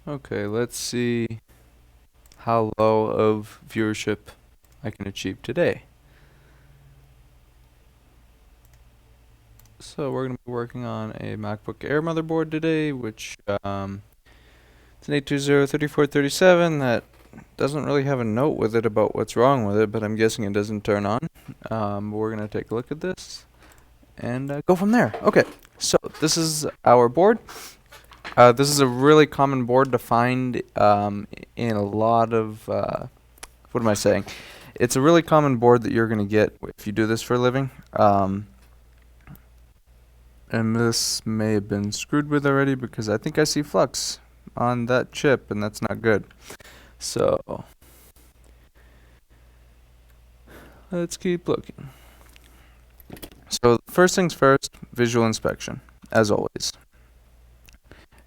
Okay, let's see how low of viewership I can achieve today. So we're going to be working on a MacBook Air motherboard today, which it's an 820-3437 that doesn't really have a note with it about what's wrong with it, but I'm guessing it doesn't turn on. We're going to take a look at this and go from there. Okay, so this is our board. This is a really common board to find in a lot of, what am I saying? It's a really common board that you're going to get if you do this for a living. And this may have been screwed with already because I think I see flux on that chip and that's not good. So let's keep looking. So first things first, visual inspection, as always.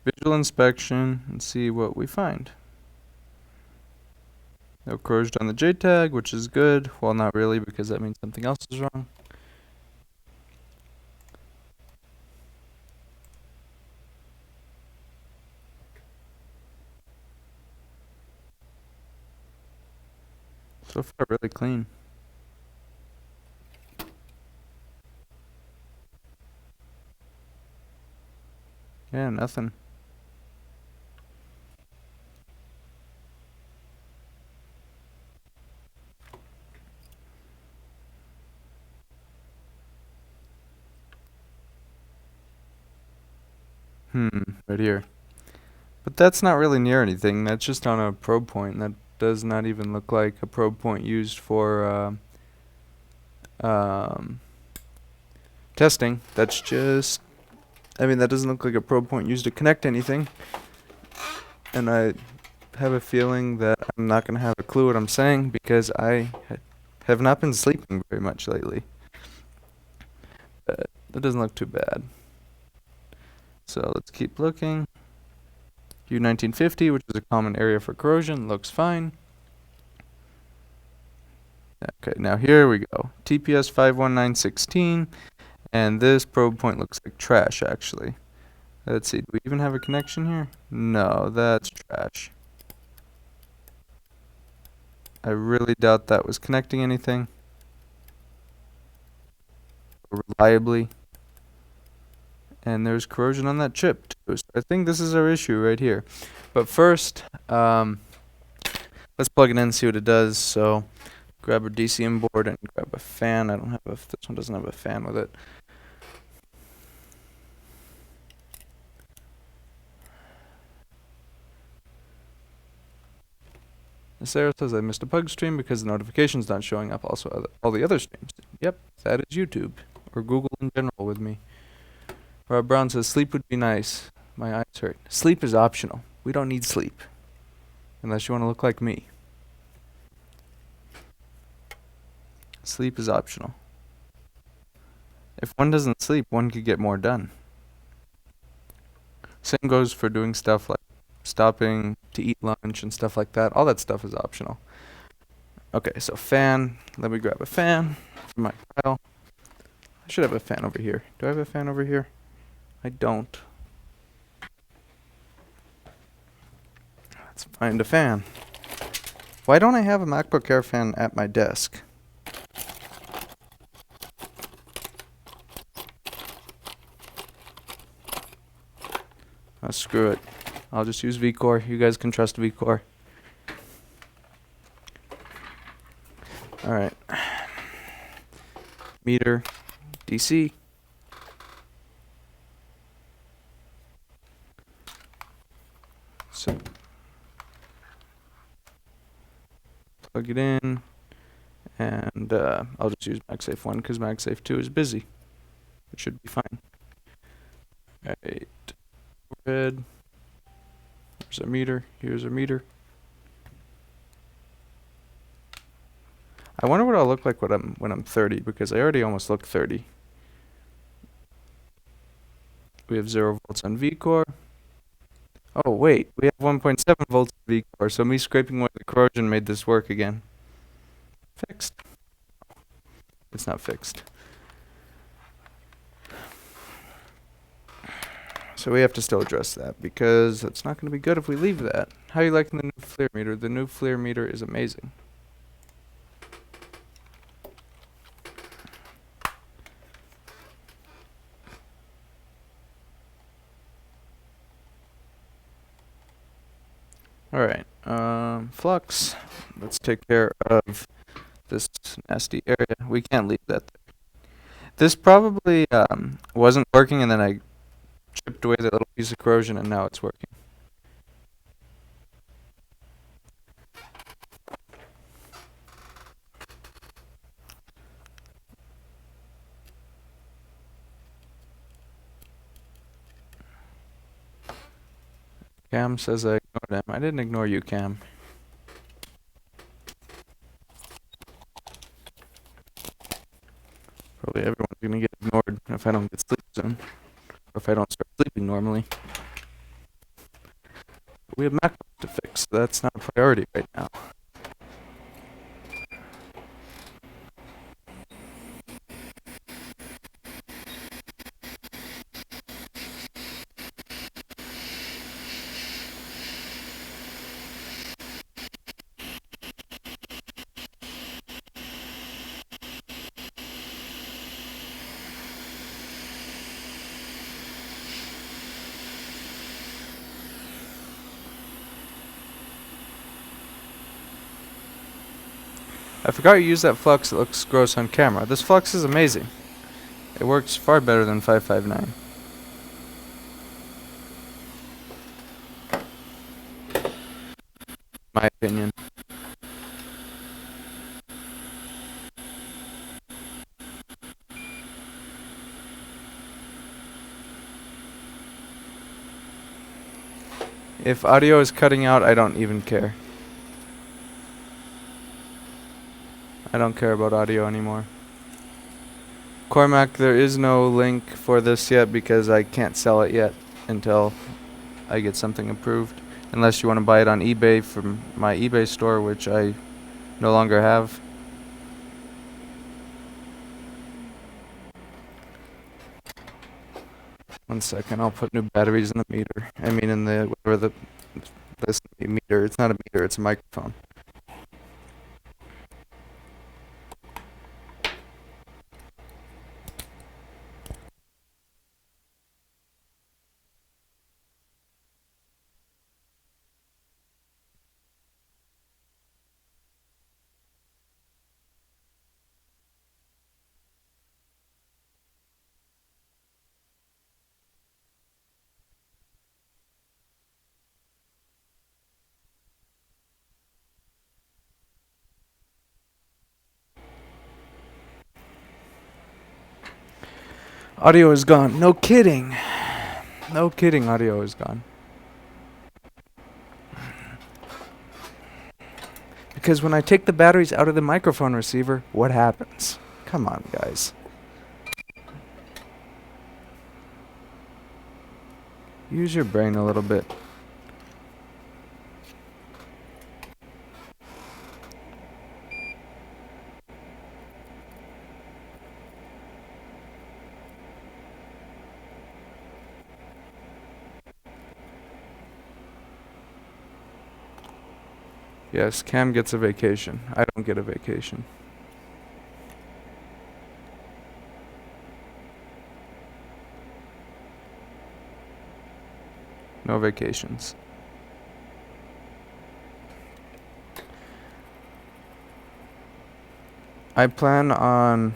Visual inspection and see what we find. No corrosion on the JTAG, which is good. Well, not really, because that means something else is wrong. So far, really clean. Yeah, nothing. Right here. But that's not really near anything. That's just on a probe point. That does not even look like a probe point used for testing. That's just, I mean, that doesn't look like a probe point used to connect anything. And I have a feeling that I'm not going to have a clue what I'm saying because I have not been sleeping very much lately. But that doesn't look too bad. So let's keep looking. U1950, which is a common area for corrosion, looks fine. Okay, now here we go. TPS 51916, and this probe point looks like trash, actually. Let's see, do we even have a connection here? No, that's trash. I really doubt that was connecting anything reliably. And there's corrosion on that chip, too. So I think this is our issue right here. But first, let's plug it in and see what it does. So grab a DCM board and grab a fan. I don't have a, this one doesn't have a fan with it. This error says I missed a bug stream because the notification's not showing up. Also, all the other streams. Yep, that is YouTube or Google in general with me. Rob Brown says sleep would be nice. My eyes hurt. Sleep is optional. We don't need sleep unless you want to look like me. Sleep is optional. If one doesn't sleep, one could get more done. Same goes for doing stuff like stopping to eat lunch and stuff like that. All that stuff is optional. Okay, so fan. Let me grab a fan from my pile. I should have a fan over here. Do I have a fan over here? I don't. Let's find a fan. Why don't I have a MacBook Air fan at my desk? Oh, screw it. I'll just use VCore. You guys can trust VCore. Alright. Meter. DC. So plug it in. And I'll just use MagSafe 1 because MagSafe 2 is busy. It should be fine. Alright. Overhead. There's a meter. Here's a meter. I wonder what I'll look like when I'm 30 because I already almost look 30. We have 0 volts on VCore. Oh wait, we have 1.7 volts on VCore, so me scraping away the corrosion made this work again. Fixed. It's not fixed. So we have to still address that because it's not going to be good if we leave that. How are you liking the new FLIR meter? The new FLIR meter is amazing. Alright, flux. Let's take care of this nasty area. We can't leave that there. This probably wasn't working and then I chipped away that little piece of corrosion and now it's working. Cam says I ignored him. I didn't ignore you, Cam. Probably everyone's gonna get ignored if I don't get sleep soon. Or if I don't start sleeping normally. We have Mac to fix, so that's not a priority right now. I forgot you used that flux. It looks gross on camera. This flux is amazing. It works far better than 559. My opinion. If audio is cutting out, I don't even care. I don't care about audio anymore. Cormac, there is no link for this yet because I can't sell it yet until I get something approved. Unless you want to buy it on eBay from my eBay store, which I no longer have. One second, I'll put new batteries in the meter. I mean in the, whatever this meter, it's not a meter, it's a microphone. Audio is gone. No kidding. No kidding, audio is gone. Because when I take the batteries out of the microphone receiver, what happens? Come on, guys. Use your brain a little bit. Yes, Cam gets a vacation. I don't get a vacation. No vacations. I plan on...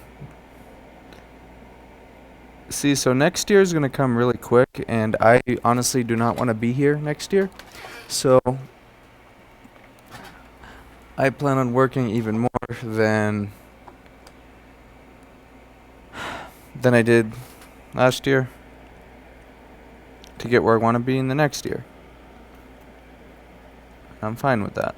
See, so next year is going to come really quick, and I honestly do not want to be here next year. So I plan on working even more than I did last year to get where I want to be in the next year. I'm fine with that.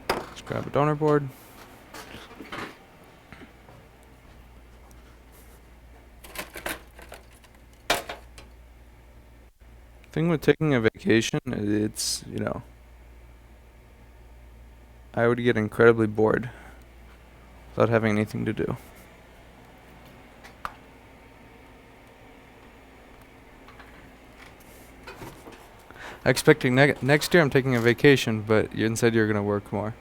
Let's grab a donor board. Thing with taking a vacation, it's, you know, I would get incredibly bored without having anything to do. Expecting next year I'm taking a vacation, but you said you're gonna work more.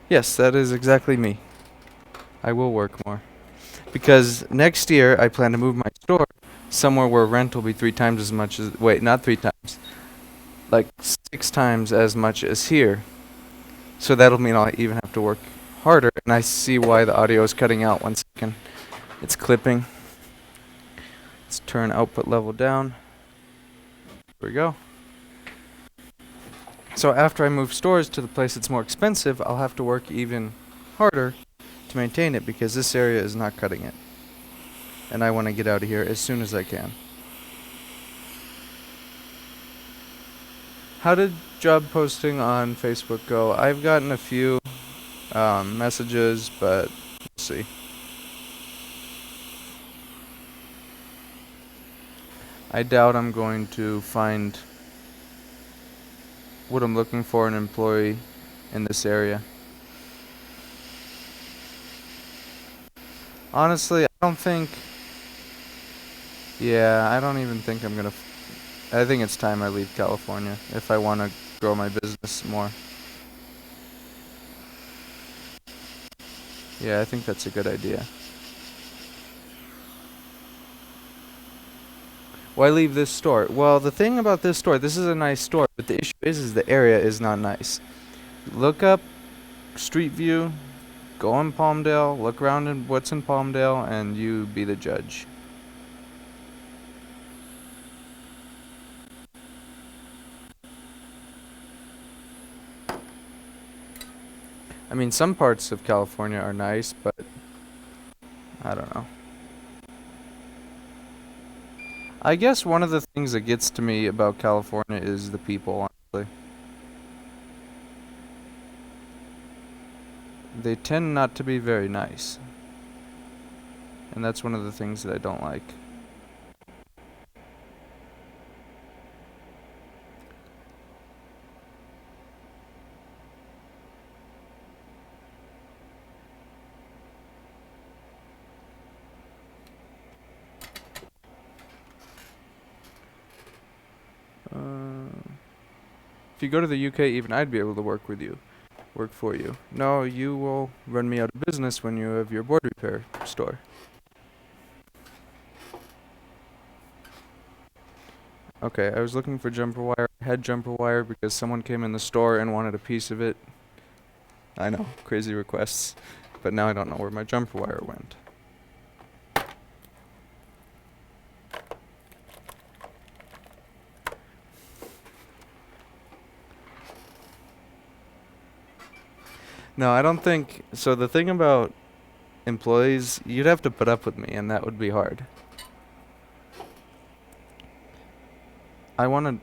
Yes, that is exactly me. I will work more. Because next year I plan to move my store somewhere where rent will be 3 times as much as, wait, not 3 times, like 6 times as much as here. So that'll mean I'll even have to work harder, and I see why the audio is cutting out. 1 second. It's clipping. Let's turn output level down. Here we go. So after I move stores to the place that's more expensive, I'll have to work even harder to maintain it because this area is not cutting it. And I want to get out of here as soon as I can. How did job posting on Facebook go? I've gotten a few messages, but we'll see. I doubt I'm going to find what I'm looking for in an employee in this area. Honestly, I don't think... Yeah, I don't even think I'm gonna... I think it's time I leave California if I want to grow my business more. Yeah, I think that's a good idea. Why leave this store? Well, the thing about this store, this is a nice store, but the issue is the area is not nice. Look up Street View, go in Palmdale, look around in what's in Palmdale, and you be the judge. I mean, some parts of California are nice, but I don't know. I guess one of the things that gets to me about California is the people, honestly. They tend not to be very nice. And that's one of the things that I don't like. If you go to the UK, even I'd be able to work with you. Work for you. No, you will run me out of business when you have your board repair store. Okay, I was looking for jumper wire. I had jumper wire because someone came in the store and wanted a piece of it. I know, crazy requests. But now I don't know where my jumper wire went. No, I don't think... So the thing about employees, you'd have to put up with me, and that would be hard. I want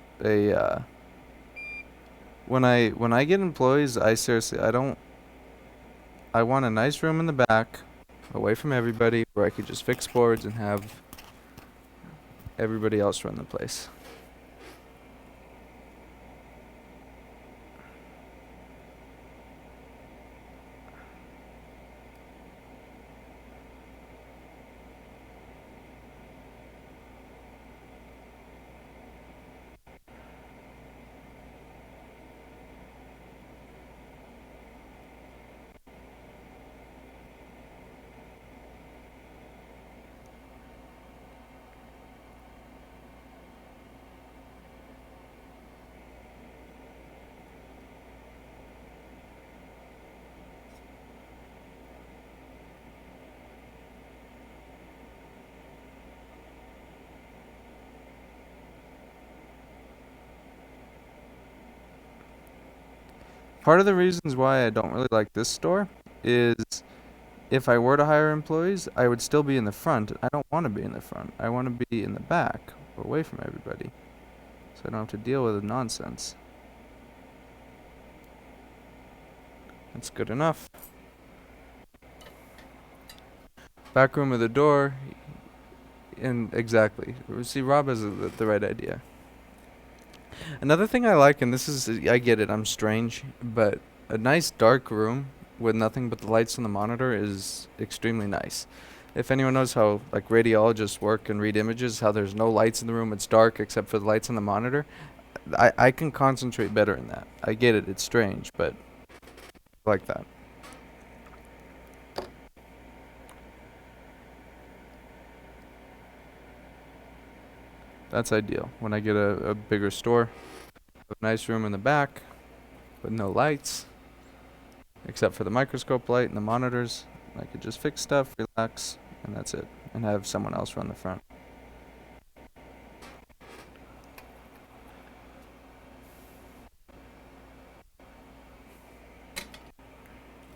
when I get employees, I seriously, I want a nice room in the back, away from everybody, where I could just fix boards and have everybody else run the place. Part of the reasons why I don't really like this store is if I were to hire employees, I would still be in the front. I don't want to be in the front. I want to be in the back, away from everybody, so I don't have to deal with the nonsense. That's good enough. Back room of the door, and exactly. See, Rob has the right idea. Another thing I like, and this is, I get it, I'm strange, but a nice dark room with nothing but the lights on the monitor is extremely nice. If anyone knows how like radiologists work and read images, how there's no lights in the room, it's dark except for the lights on the monitor, I can concentrate better in that. I get it, it's strange, but I like that. That's ideal. When I get a bigger store, a nice room in the back with no lights, except for the microscope light and the monitors, I could just fix stuff, relax, and that's it. And have someone else run the front.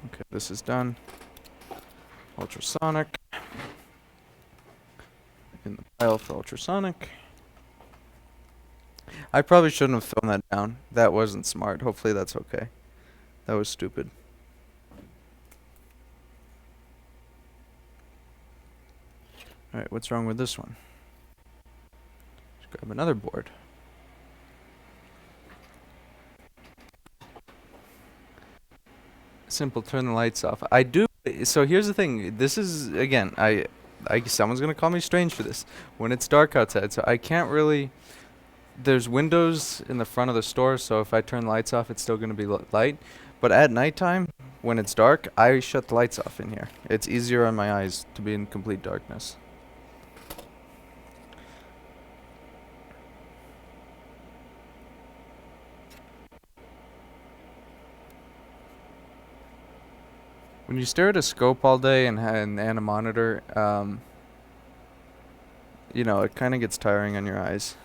Okay, this is done. Ultrasonic. In the pile for ultrasonic. I probably shouldn't have thrown that down. That wasn't smart. Hopefully that's okay. That was stupid. Alright, what's wrong with this one? Let's grab another board. Simple, turn the lights off. I do. So here's the thing. This is, again, someone's gonna call me strange for this. When it's dark outside, so I can't really. There's windows in the front of the store, so if I turn the lights off, it's still gonna be light. But at nighttime, when it's dark, I shut the lights off in here. It's easier on my eyes to be in complete darkness. When you stare at a scope all day and a monitor, you know, it kind of gets tiring on your eyes.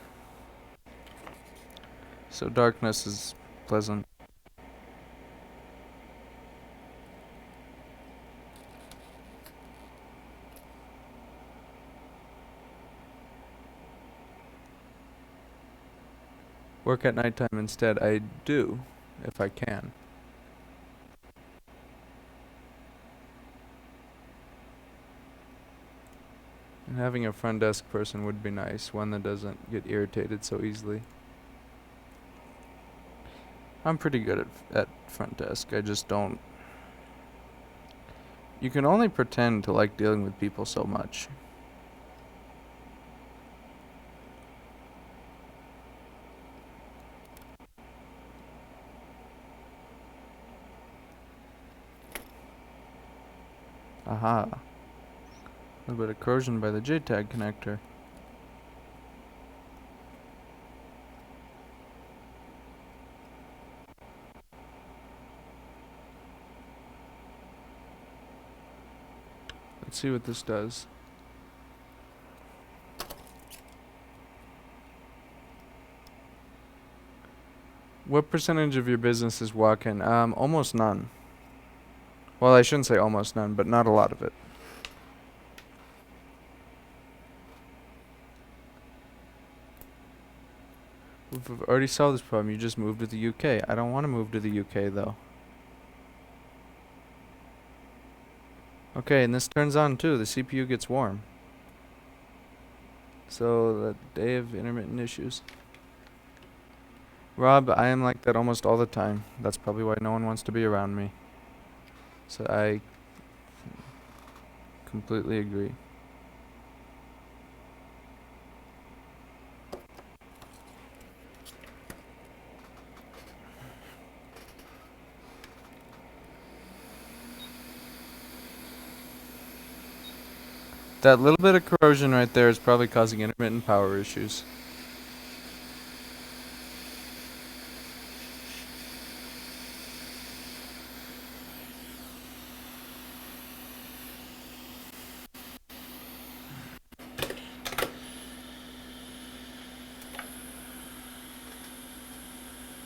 So darkness is pleasant. Work at nighttime instead. I do, if I can. And having a front desk person would be nice, one that doesn't get irritated so easily. I'm pretty good at front desk. I just don't. You can only pretend to like dealing with people so much. Aha. A little bit of corrosion by the JTAG connector. Let's see what this does. What percentage of your business is walk-in? Almost none. Well, I shouldn't say almost none, but not a lot of it. We've already solved this problem. You just moved to the UK. I don't want to move to the UK, though. Okay, and this turns on, too. The CPU gets warm. So, the day of intermittent issues. Rob, I am like that almost all the time. That's probably why no one wants to be around me. So I completely agree. That little bit of corrosion right there is probably causing intermittent power issues.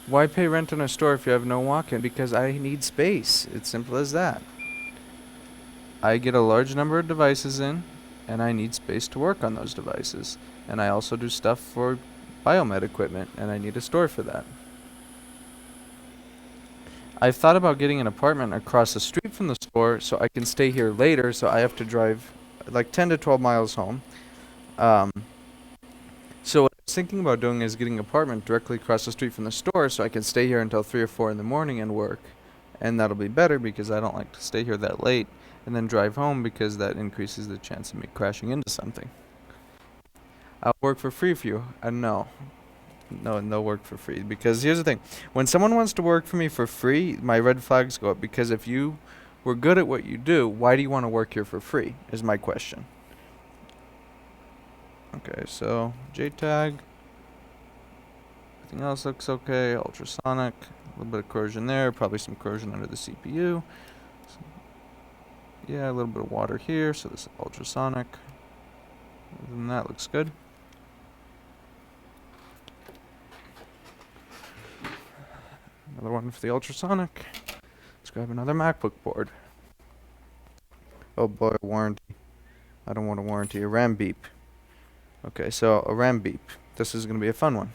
Why pay rent on a store if you have no walk-in? Because I need space. It's simple as that. I get a large number of devices in, and I need space to work on those devices. And I also do stuff for biomed equipment, and I need a store for that. I've thought about getting an apartment across the street from the store so I can stay here later, so I have to drive like 10 to 12 miles home. So what I was thinking about doing is getting an apartment directly across the street from the store so I can stay here until 3 or 4 in the morning and work. And that'll be better because I don't like to stay here that late and then drive home because that increases the chance of me crashing into something. I'll work for free for you. No. No work for free. Because here's the thing. When someone wants to work for me for free, my red flags go up. Because if you were good at what you do, why do you want to work here for free? Is my question. Okay, so JTAG. Everything else looks okay. Ultrasonic. A little bit of corrosion there. Probably some corrosion under the CPU. So, yeah, a little bit of water here. So this is ultrasonic. Other than that, looks good. Another one for the ultrasonic. Let's grab another MacBook board. Oh boy, warranty. I don't want a warranty. A RAM beep. Okay, so a RAM beep. This is going to be a fun one.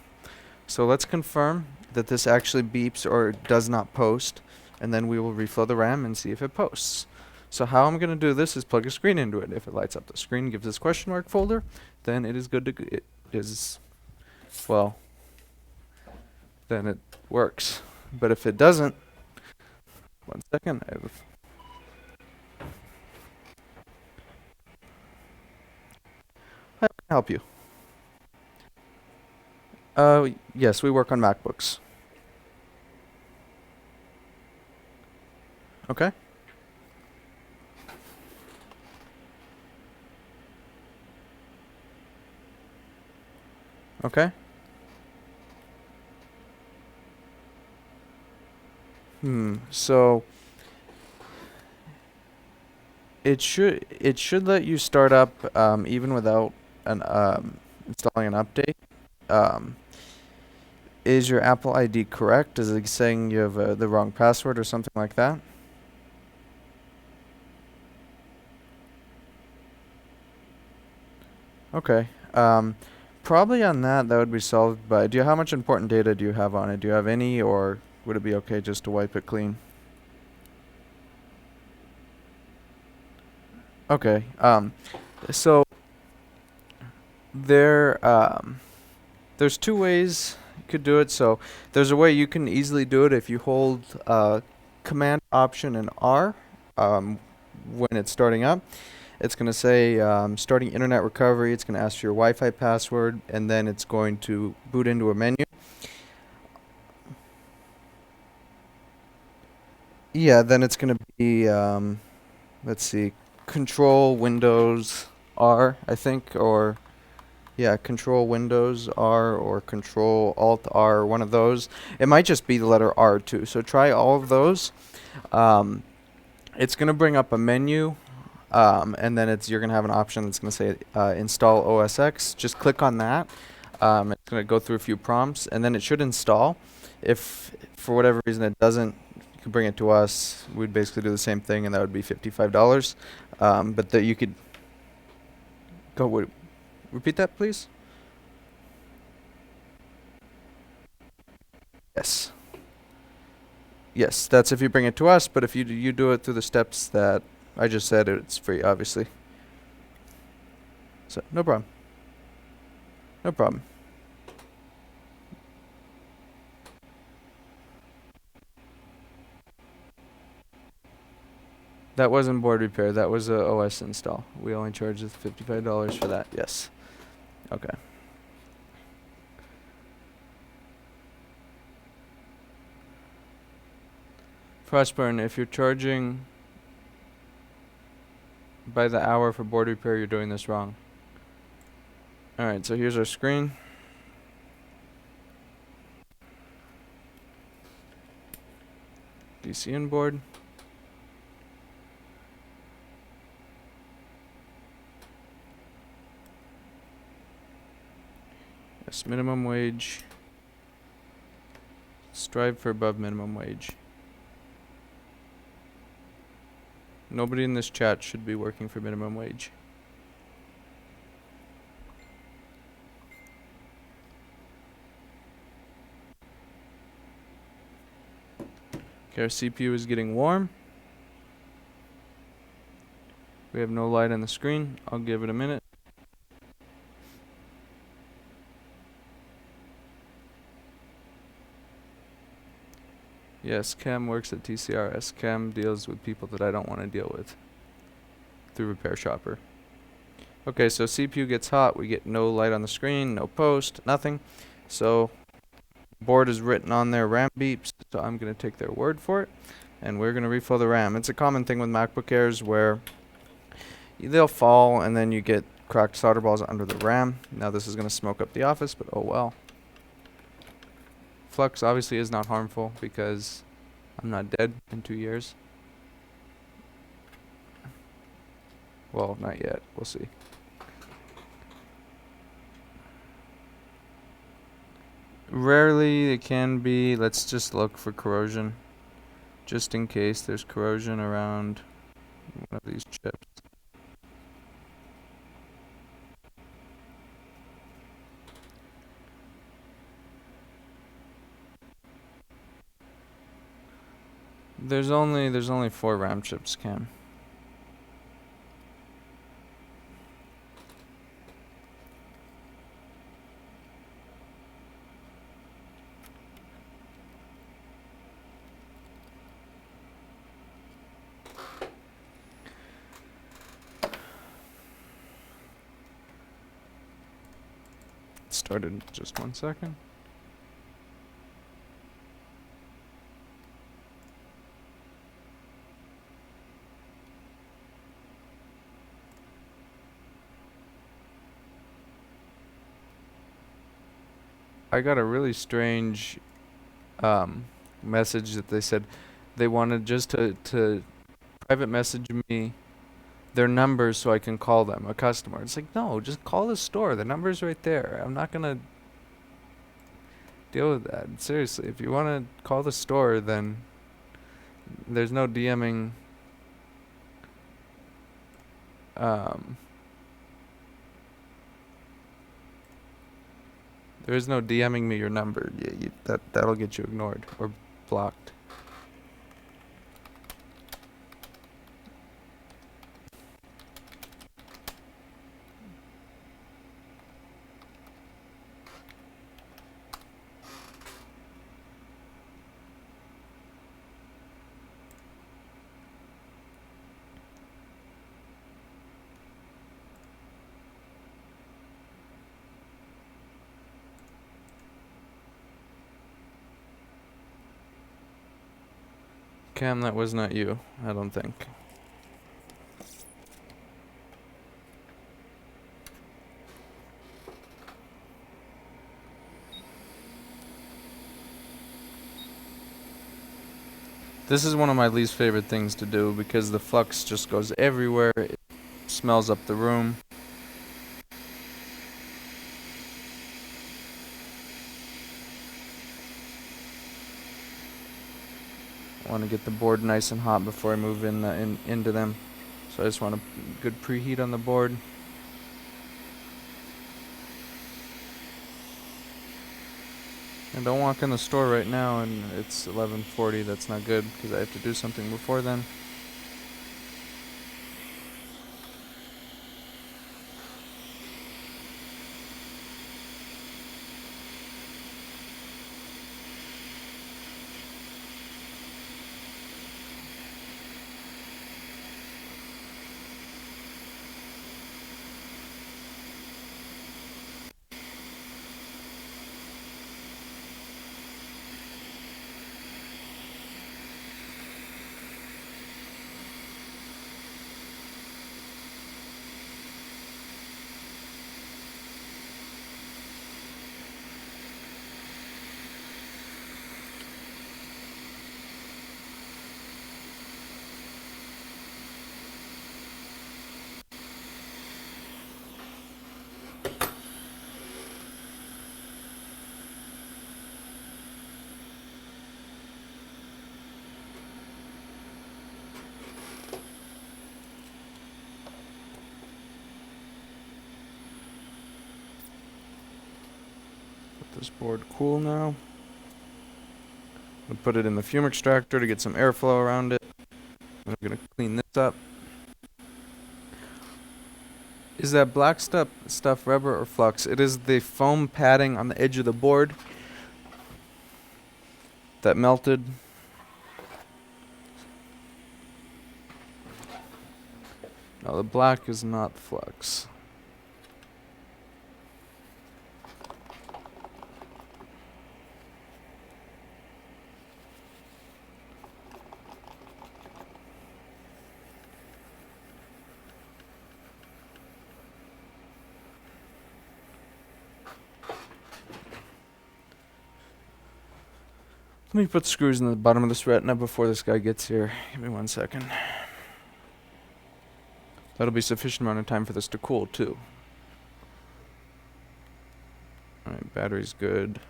So let's confirm that this actually beeps or does not post, and then we will reflow the RAM and see if it posts. So how I'm going to do this is plug a screen into it. If it lights up the screen, gives this question mark folder, then it is good to it is, well, then it works. But if it doesn't, one second, how can I help you? Yes, we work on MacBooks. Okay. Okay. So it should let you start up even without an installing an update. Um, is your Apple ID correct? Is it saying you have the wrong password or something like that? Okay. Probably on that would be solved by. How much important data do you have on it? Do you have any, or would it be okay just to wipe it clean? Okay. So there there's two ways you could do it. So there's a way you can easily do it if you hold Command Option and R when it's starting up. It's going to say starting internet recovery. It's going to ask for your Wi-Fi password, and then it's going to boot into a menu. Yeah, then it's going to be let's see, Control Windows R, I think, or yeah, Control Windows R or Control Alt R, one of those. It might just be the letter R too. So try all of those. Um, it's going to bring up a menu, and then you're going to have an option that's going to say Install OS X. Just click on that. It's going to go through a few prompts, and then it should install. If for whatever reason it doesn't, you can bring it to us. We'd basically do the same thing, and that would be $55. But that you could go. Repeat that, please. Yes. Yes, that's if you bring it to us, but if you do it through the steps that I just said, it's free, obviously. So, no problem. No problem. That wasn't board repair, that was a OS install. We only charged $55 for that, yes. Okay. Frostburn, if you're charging by the hour for board repair, you're doing this wrong. Alright, so here's our screen. DCN board. Yes, minimum wage. Strive for above minimum wage. Nobody in this chat should be working for minimum wage. Okay, our CPU is getting warm. We have no light on the screen. I'll give it a minute. Yes, Chem works at TCRS. Chem deals with people that I don't want to deal with through Repair Shopper. Okay, so CPU gets hot. We get no light on the screen, no post, nothing. So board is written on there, RAM beeps. So I'm going to take their word for it, and we're going to refill the RAM. It's a common thing with MacBook Airs where they'll fall and then you get cracked solder balls under the RAM. Now this is going to smoke up the office, but oh well. Flux obviously is not harmful because I'm not dead in 2 years. Well, not yet. We'll see. Rarely it can be. Let's just look for corrosion. Just in case there's corrosion around one of these chips. There's only 4 RAM chips, Cam. Started in just 1 second. I got a really strange message that they said they wanted just to private message me their numbers so I can call them, a customer. It's like, no, just call the store. The number's right there. I'm not gonna deal with that. Seriously, if you want to call the store, then there's no DMing. There is no DMing me your number. Yeah, that'll get you ignored or blocked. Cam, that was not you, I don't think. This is one of my least favorite things to do because the flux just goes everywhere. It smells up the room. I want to get the board nice and hot before I move into them. So I just want a good preheat on the board. And don't walk in the store right now and it's 11:40. That's not good because I have to do something before then. This board cool now. I'm gonna put it in the fume extractor to get some airflow around it. I'm gonna clean this up. Is that black stuff rubber or flux? It is the foam padding on the edge of the board that melted. No, the black is not the flux. Let me put screws in the bottom of this retina before this guy gets here. Give me 1 second. That'll be sufficient amount of time for this to cool, too. Alright, battery's good.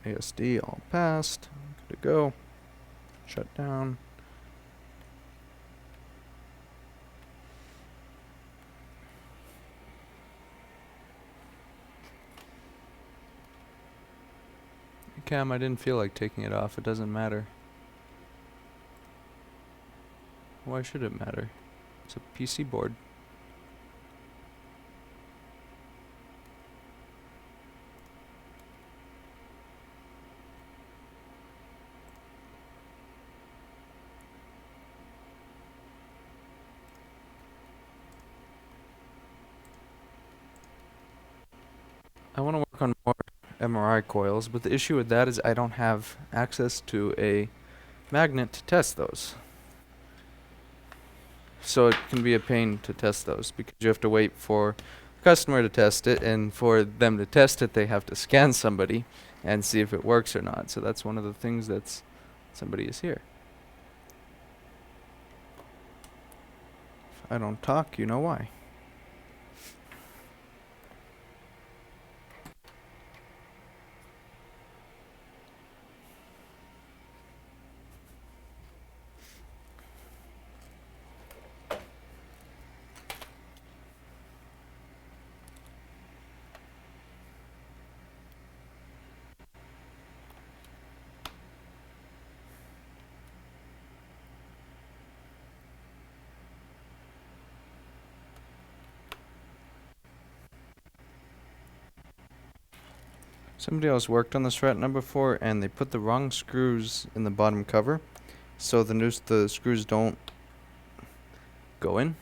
ASD all passed. Good to go. Shut down. Cam, I didn't feel like taking it off. It doesn't matter. Why should it matter? It's a PC board. I want to work on more MRI coils, but the issue with that is I don't have access to a magnet to test those. So it can be a pain to test those because you have to wait for the customer to test it, and for them to test it they have to scan somebody and see if it works or not. So that's one of the things that's somebody is here. If I don't talk, you know why. Somebody else worked on this retina before, and they put the wrong screws in the bottom cover, so the screws don't go in.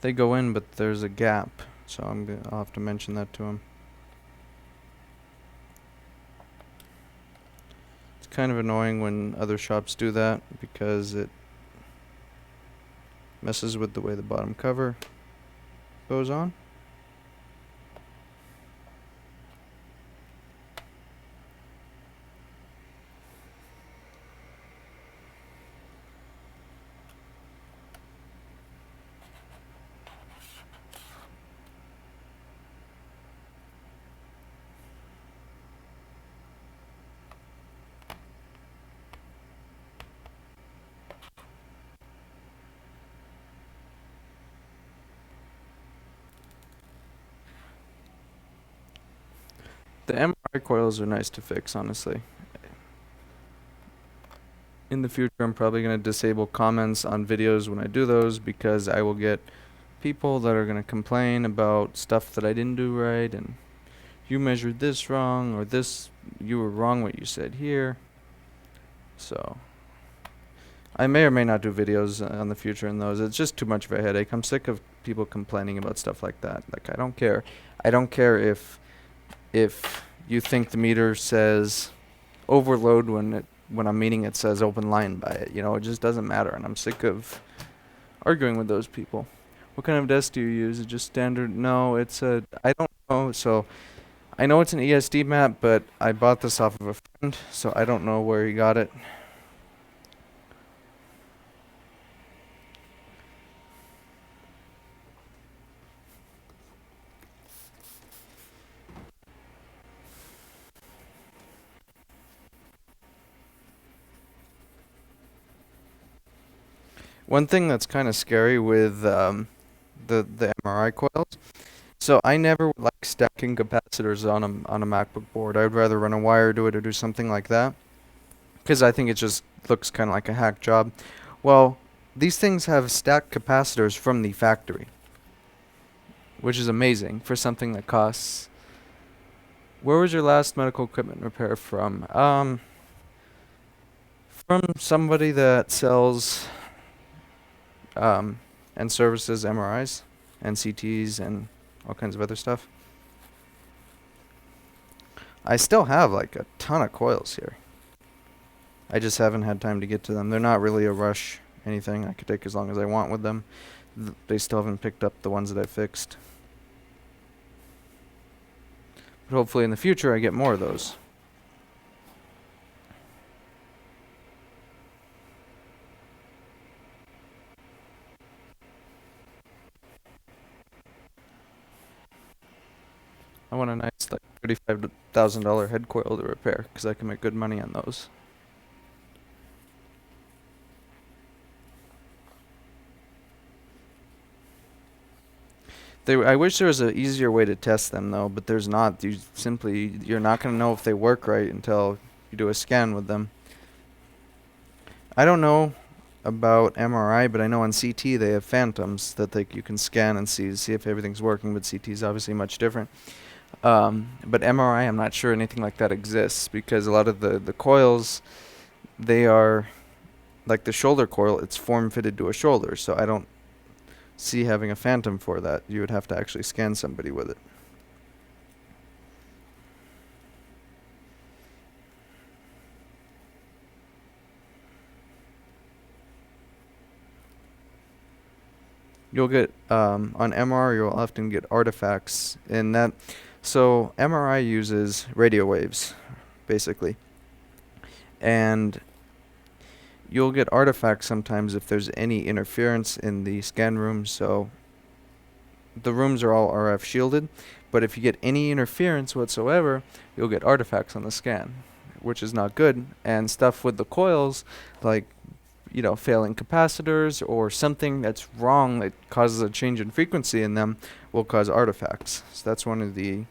They go in, but there's a gap, so I'll have to mention that to him. It's kind of annoying when other shops do that because it messes with the way the bottom cover goes on. The MRI coils are nice to fix, honestly. In the future, I'm probably going to disable comments on videos when I do those because I will get people that are going to complain about stuff that I didn't do right, and you measured this wrong, or this, you were wrong what you said here. So I may or may not do videos on the future in those. It's just too much of a headache. I'm sick of people complaining about stuff like that. Like, I don't care. I don't care if you think the meter says overload when I'm meaning it says open line by it. You know, it just doesn't matter, and I'm sick of arguing with those people. What kind of desk do you use? Is it just standard? No, it's a, I don't know. So I know it's an ESD map, but I bought this off of a friend, so I don't know where he got it. One thing that's kind of scary with the MRI coils. So I never would like stacking capacitors on a MacBook board. I would rather run a wire to it or do something like that, because I think it just looks kind of like a hack job. Well, these things have stacked capacitors from the factory. which is amazing for something that costs. Where was your last medical equipment repair from? From somebody that sells um, and services MRIs and CTs and all kinds of other stuff. I still have like a ton of coils here. I just haven't had time to get to them. They're not really a rush anything. I could take as long as I want with them. They still haven't picked up the ones that I fixed. But hopefully in the future I get more of those. I want a nice like $35,000 head coil to repair because I can make good money on those. I wish there was an easier way to test them though, but there's not. You're not going to know if they work right until you do a scan with them. I don't know about MRI, but I know on CT they have phantoms that you can scan and see if everything's working, but CT is obviously much different. But MRI, I'm not sure anything like that exists because a lot of the coils, they are like the shoulder coil, it's form fitted to a shoulder, so I don't see having a phantom for that. You would have to actually scan somebody with it. You'll get on MRI, you'll often get artifacts in that. So MRI uses radio waves, basically, and you'll get artifacts sometimes if there's any interference in the scan room. So the rooms are all RF shielded, but if you get any interference whatsoever, you'll get artifacts on the scan, which is not good. And stuff with the coils, like failing capacitors or something that's wrong that causes a change in frequency in them will cause artifacts. So that's one of the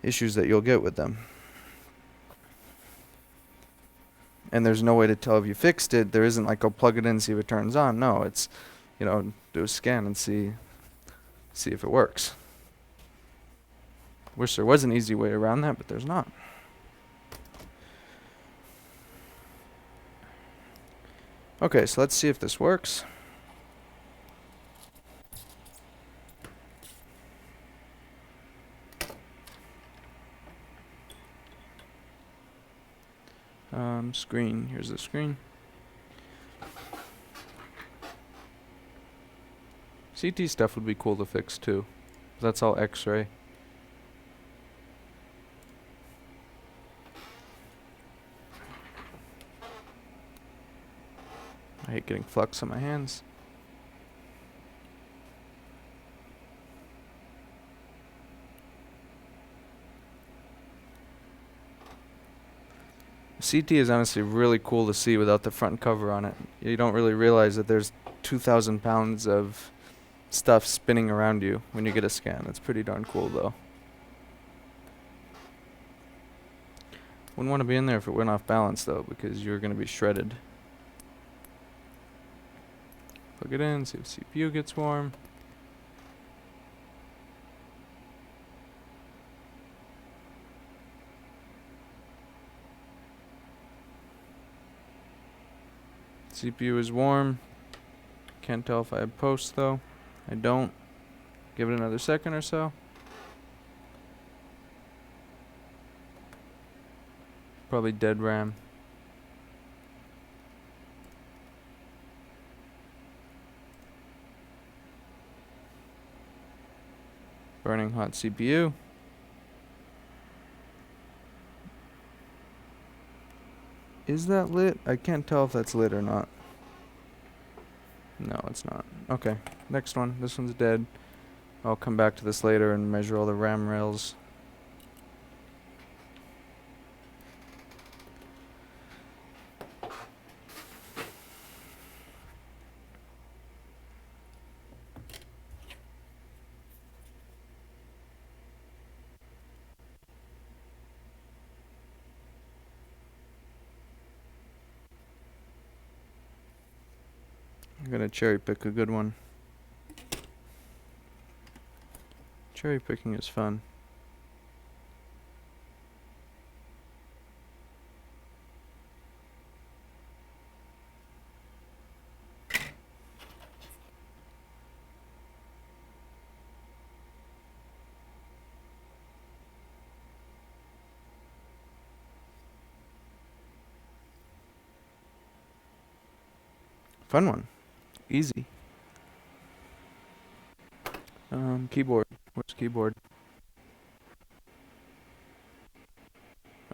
issues that you'll get with them. And there's no way to tell if you fixed it. There isn't like, I'll plug it in, see if it turns on. No, it's, do a scan and see if it works. Wish there was an easy way around that, but there's not. Okay, so let's see if this works. Screen. Here's the screen. CT stuff would be cool to fix too. That's all X-ray. I hate getting flux on my hands. CT is honestly really cool to see without the front cover on it. You don't really realize that there's 2,000 pounds of stuff spinning around you when you get a scan. It's pretty darn cool though. Wouldn't want to be in there if it went off balance though, because you're going to be shredded. Plug it in, see if CPU gets warm. CPU is warm. Can't tell if I have posts though. I don't. Give it another second or so. Probably dead RAM. Burning hot CPU. Is that lit? I can't tell if that's lit or not. No, it's not. Okay, next one. This one's dead. I'll come back to this later and measure all the RAM rails. I'm gonna cherry pick a good one. Cherry picking is fun. Fun one. Easy. Keyboard. Where's keyboard?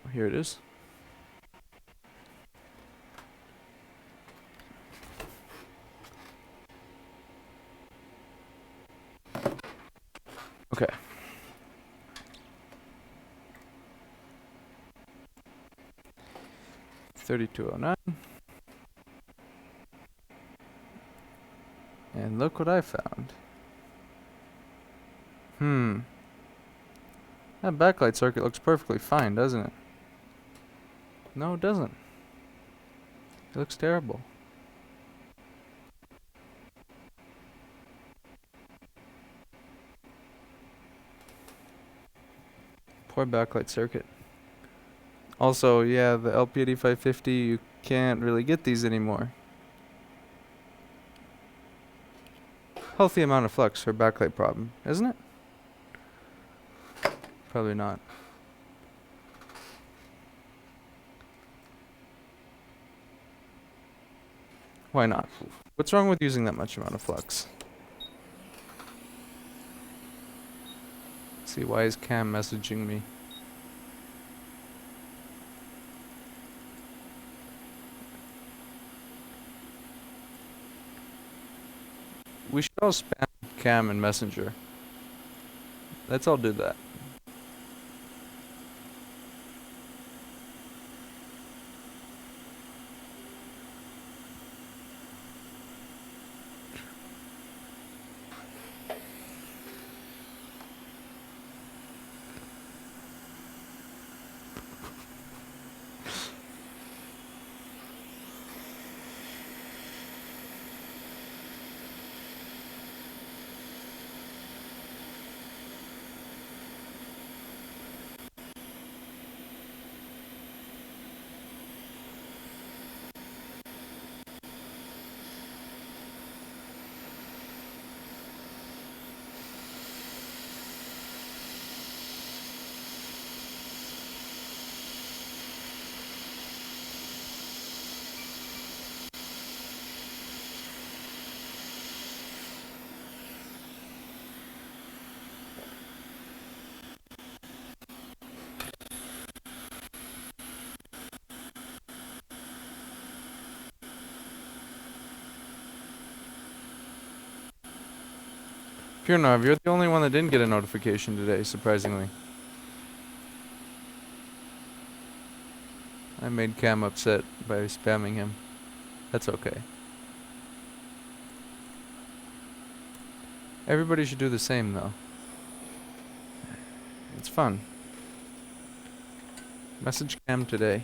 Oh, here it is. Okay. $32.09. And look what I found. That backlight circuit looks perfectly fine, doesn't it? No, it doesn't. It looks terrible. Poor backlight circuit. Also, yeah, the LP8550, you can't really get these anymore. Healthy amount of flux for backlight problem, isn't it? Probably not. Why not? What's wrong with using that much amount of flux? Let's see, why is Cam messaging me? We should all spam Cam and Messenger. Let's all do that. Purnov, you're the only one that didn't get a notification today, surprisingly. I made Cam upset by spamming him. That's okay. Everybody should do the same, though. It's fun. Message Cam today.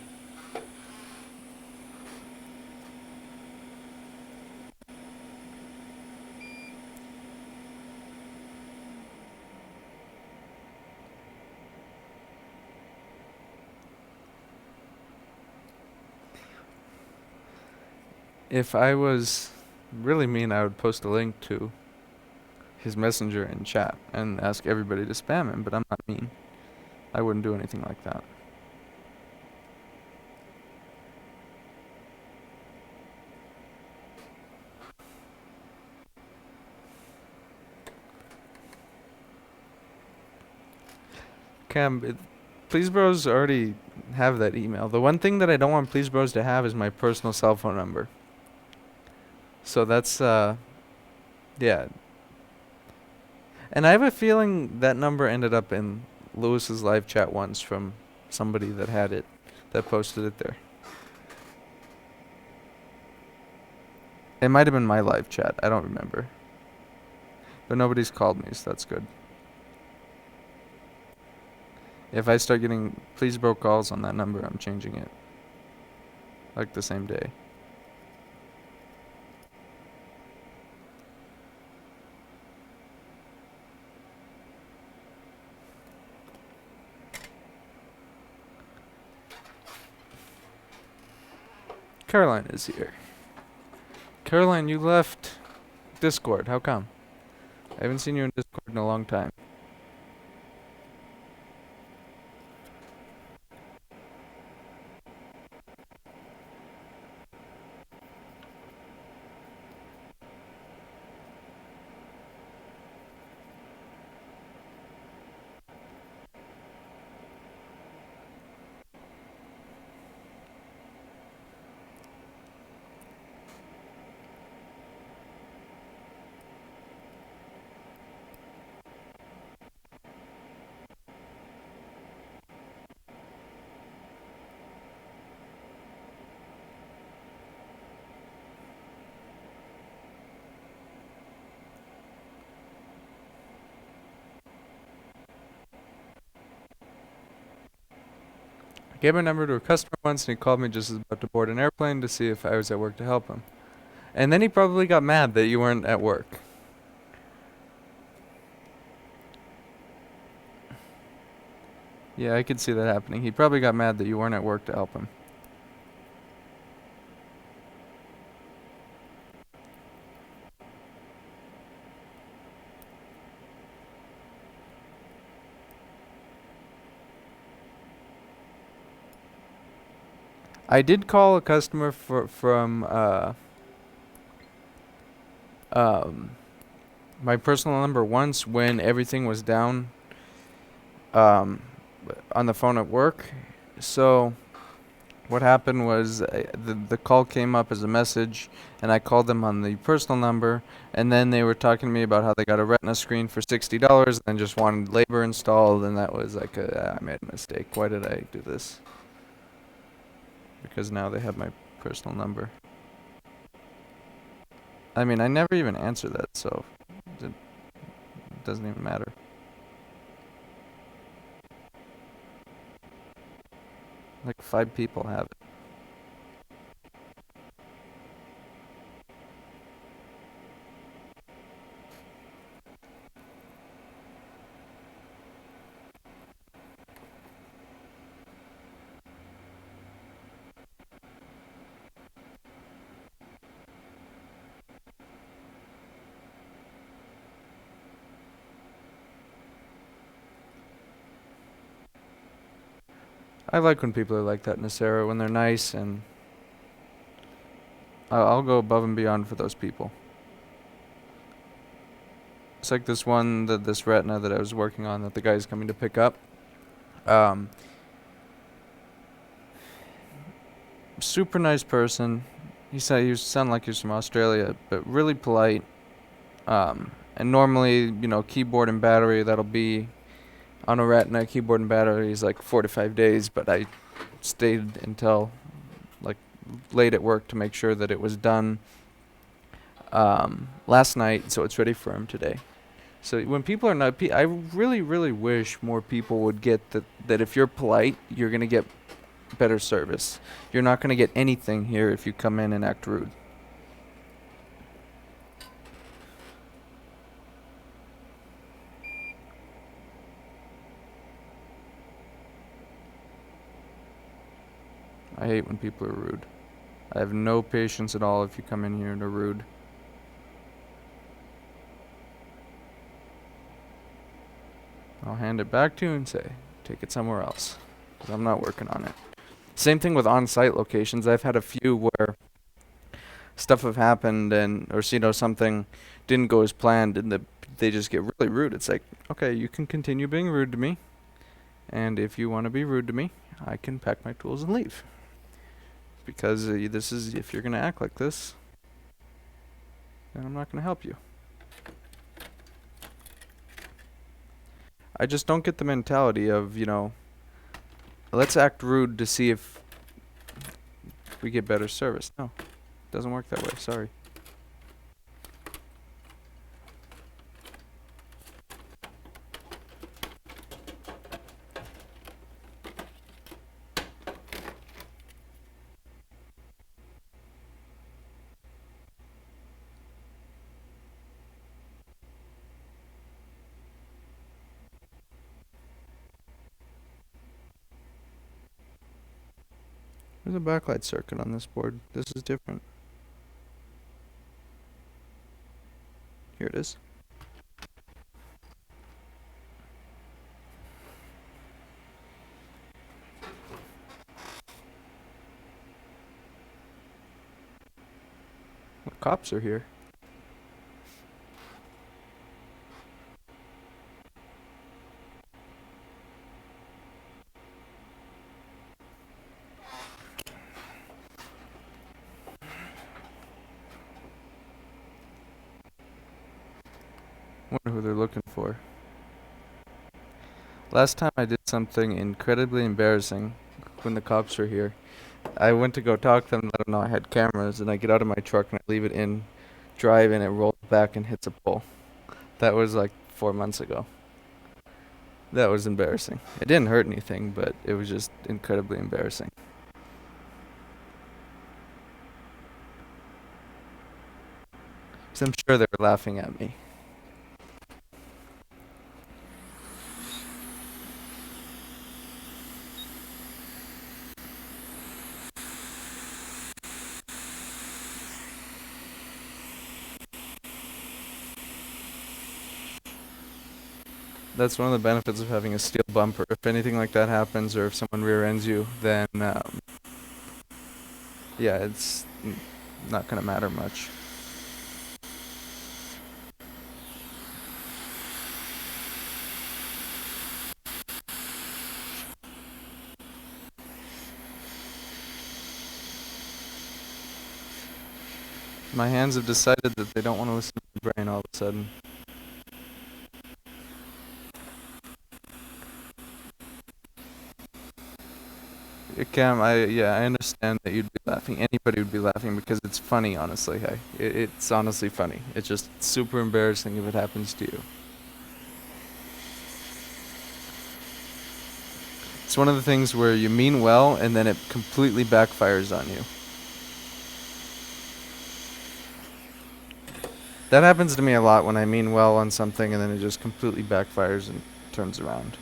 If I was really mean, I would post a link to his messenger in chat and ask everybody to spam him, but I'm not mean. I wouldn't do anything like that. Cam, Please Bros already have that email. The one thing that I don't want Please Bros to have is my personal cell phone number. So that's, yeah. And I have a feeling that number ended up in Lewis's live chat once from somebody that had it, that posted it there. It might have been my live chat. I don't remember. But nobody's called me, so that's good. If I start getting Please Bro calls on that number, I'm changing it. Like the same day. Caroline is here. Caroline, you left Discord. How come? I haven't seen you in Discord in a long time. I gave my number to a customer once and he called me just as about to board an airplane to see if I was at work to help him. And then he probably got mad that you weren't at work. Yeah, I could see that happening. He probably got mad that you weren't at work to help him. I did call a customer from um, my personal number once when everything was down um, on the phone at work. So what happened was the call came up as a message, and I called them on the personal number, and then they were talking to me about how they got a Retina screen for $60 and just wanted labor installed, and that was like I made a mistake. Why did I do this? Because now they have my personal number. I mean, I never even answer that, so it doesn't even matter. Like 5 people have it. I like when people are like that, Nasera, when they're nice, and I'll go above and beyond for those people. It's like this Retina that I was working on that the guy's coming to pick up. Um, Super nice person. He said he sounded like he was from Australia, but really polite. And normally, keyboard and battery, that'll be on a Retina. Keyboard and battery is like 4 to 5 days, but I stayed until like late at work to make sure that it was done last night, so it's ready for him today. So when people are not, I really, really wish more people would get that if you're polite, you're gonna get better service. You're not gonna get anything here if you come in and act rude. I hate when people are rude. I have no patience at all if you come in here and are rude. I'll hand it back to you and say, take it somewhere else, because I'm not working on it. Same thing with on-site locations. I've had a few where stuff have happened or something didn't go as planned, and they just get really rude. It's like, okay, you can continue being rude to me, and if you want to be rude to me, I can pack my tools and leave. Because if you're gonna act like this, then I'm not gonna help you. I just don't get the mentality of, let's act rude to see if we get better service. No, it doesn't work that way. Sorry. There's a backlight circuit on this board. This is different. Here it is. The cops are here. Wonder who they're looking for. Last time I did something incredibly embarrassing when the cops were here. I went to go talk to them and let them know I had cameras, and I get out of my truck and I leave it in drive, and it rolls back and hits a pole. That was like 4 months ago. That was embarrassing. It didn't hurt anything, but it was just incredibly embarrassing. So I'm sure they were laughing at me. That's one of the benefits of having a steel bumper. If anything like that happens, or if someone rear ends you, then yeah, it's not gonna matter much. My hands have decided that they don't want to listen to my brain all of a sudden. Cam, I understand that you'd be laughing. Anybody would be laughing because it's funny, honestly. Hey, it's honestly funny. It's just super embarrassing if it happens to you. It's one of the things where you mean well and then it completely backfires on you. That happens to me a lot when I mean well on something and then it just completely backfires and turns around.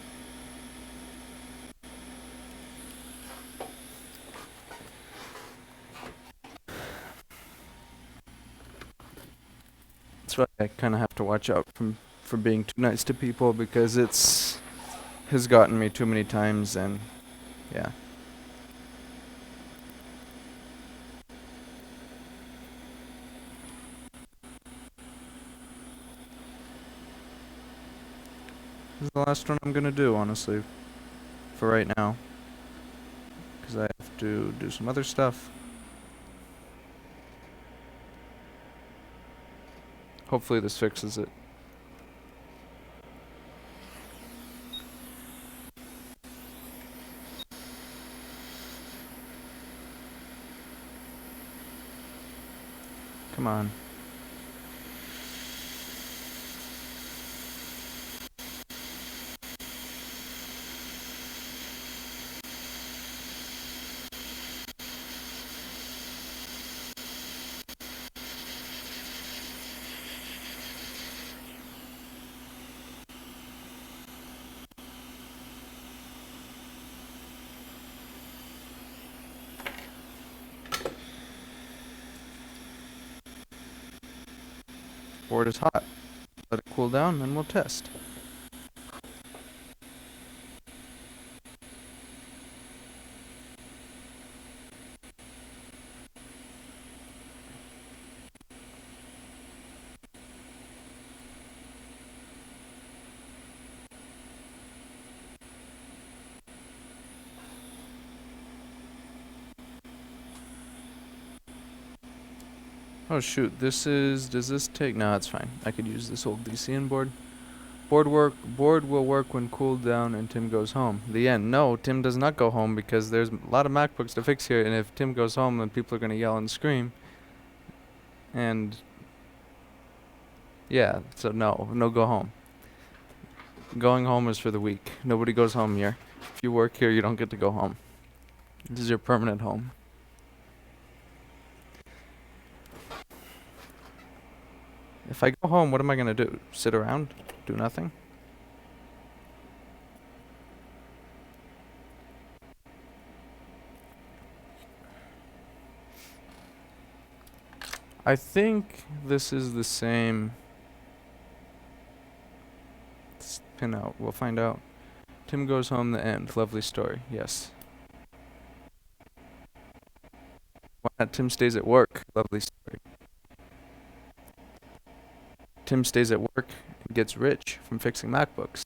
That's why I kind of have to watch out for being too nice to people, because has gotten me too many times, and yeah. This is the last one I'm gonna do, honestly, for right now, because I have to do some other stuff. Hopefully this fixes it. Come on. Board is hot. Let it cool down, and we'll test. Oh shoot, does this take, no, it's fine. I could use this old DCN board. Board will work when cooled down and Tim goes home. The end. No, Tim does not go home, because there's a lot of MacBooks to fix here, and if Tim goes home, then people are gonna yell and scream. And yeah, so no go home. Going home is for the weak. Nobody goes home here. If you work here, you don't get to go home. This is your permanent home. If I go home, what am I gonna do? Sit around? Do nothing? I think this is the same. Let's pin out. We'll find out. Tim goes home, the end. Lovely story. Yes. Why not Tim stays at work? Lovely story. Tim stays at work and gets rich from fixing MacBooks.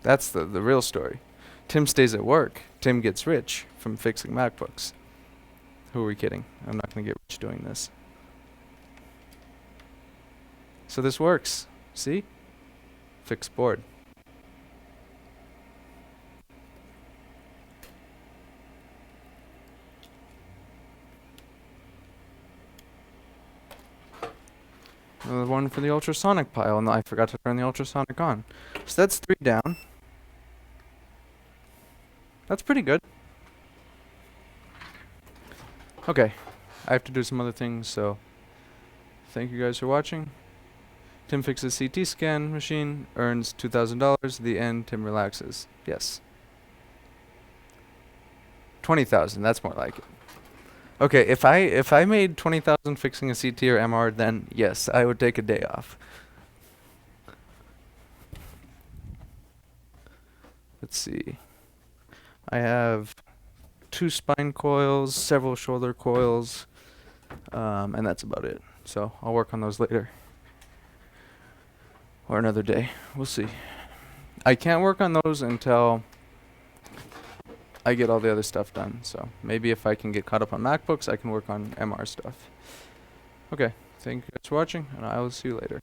That's the real story. Tim stays at work. Tim gets rich from fixing MacBooks. Who are we kidding? I'm not going to get rich doing this. So this works. See? Fixed board. Another one for the ultrasonic pile, and I forgot to turn the ultrasonic on. So that's 3 down. That's pretty good. Okay, I have to do some other things, so thank you guys for watching. Tim fixes CT scan machine, earns $2,000. The end, Tim relaxes. Yes. 20,000, that's more like it. Okay, if I made 20,000 fixing a CT or MR, then yes, I would take a day off. Let's see. I have 2 spine coils, several shoulder coils, and that's about it. So I'll work on those later. Or another day. We'll see. I can't work on those until I get all the other stuff done. So maybe if I can get caught up on MacBooks, I can work on MR stuff. Okay. Thank you guys for watching, and I will see you later.